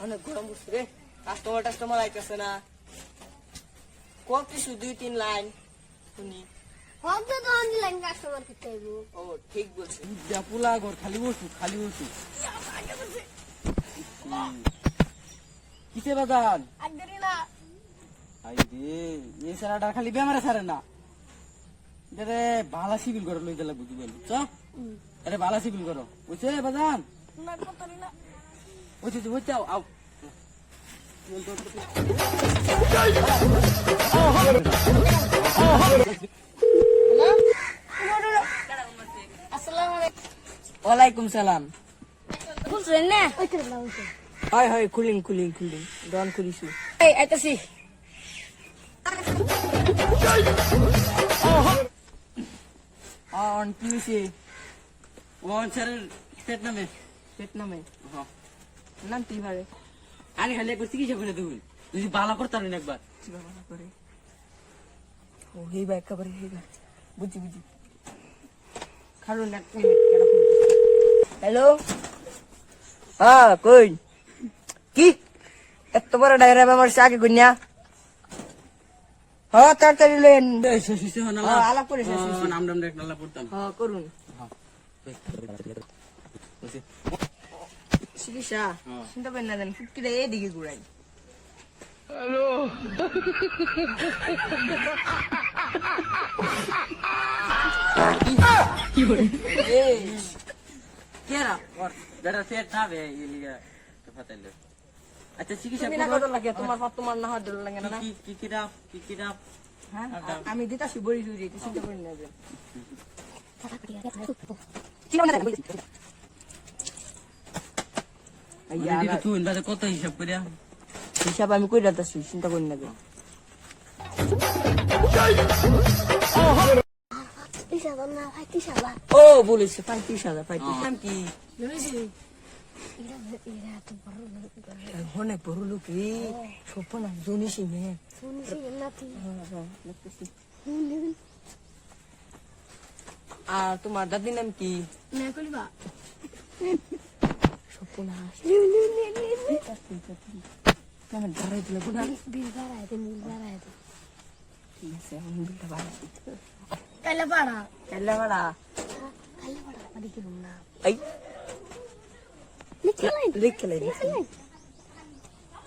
অনেক গরম পড়ছে রে, কাস্টমার আইতেছে না। কত কিছু 2-3 লাইন শুনি। ও ঠিক বলছে। পুলা ঘর খালি বসু কিসে বাজান এই সারাটা খালি বেমারে সারে না রে ভালা সিভিল করো লইতে লাগবে কি বলি চ আরে ভালা সিভিল করো বুঝছে বাজান বুঝতে আও ওয়ালাইকুম সালাম। বুঝলেন না হয় খুলিং ডন খুলিছি। এই আইতাছি অন খুলিছি ওন স্যারের পেট নামে হ্যাঁ নাম কি পারে আরে খালি একবার চিকিৎসা করে দেবো যদি ভালো করতাম না একবার করে। ও হেবা একেবারে হেবা বুঝি খারুন এক মিনিট কেডা ফোন হ্যালো হ্যাঁ কই কি এত বড় ডায়রা আমার আগে গুনিয়া হ্যাঁ তাড়াতাড়ি লেন। হ্যাঁ আলাপ করে নাম এক নালা পড়তাম হ্যাঁ করুন চিকিৎসা চিন্তা করেন না দেন ফুটকিটা এদিকে ঘুরাই। কি করে কেরা যারা পেট নাবে এলিগা ফাতাইলো আচ্ছা চিকিৎসা তুমি না কত লাগে তোমার না হাত ধরে লাগে না কি রাপ হ্যাঁ আমি দিতাছি বড়ি জুড়ি চিন্তা করেন না দেন। তুই বাদে কত হিসাব করিয়া হিসাব আমি কই রাখতেছি চিন্তা করেন না দেন। ও বলেছে 35,000 নাম কি অনেক বড় লোক রে স্বপ্ন জনি সিংহে আর তোমার দাদির নাম কি সপনাশ ধরাই দিলে ঠিক আছে আমি বিলটা বাড়াচ্ছি কাইলাপাড়া এই লিখলে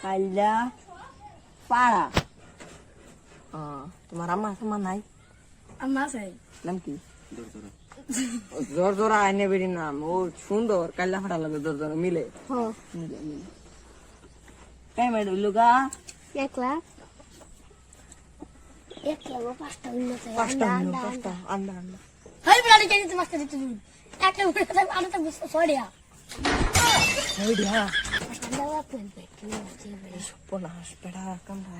কাইলা পাড়া। তোমার আম্মা নাই নাম কি জোর আইনে বেরি নাম ও সুন্দর কাইলা ফাটা লাগে জোর মিলে কাই ম্যাডাম লুগা পাঁচটা আন্ডা সপনাশ পেড়া কামড়া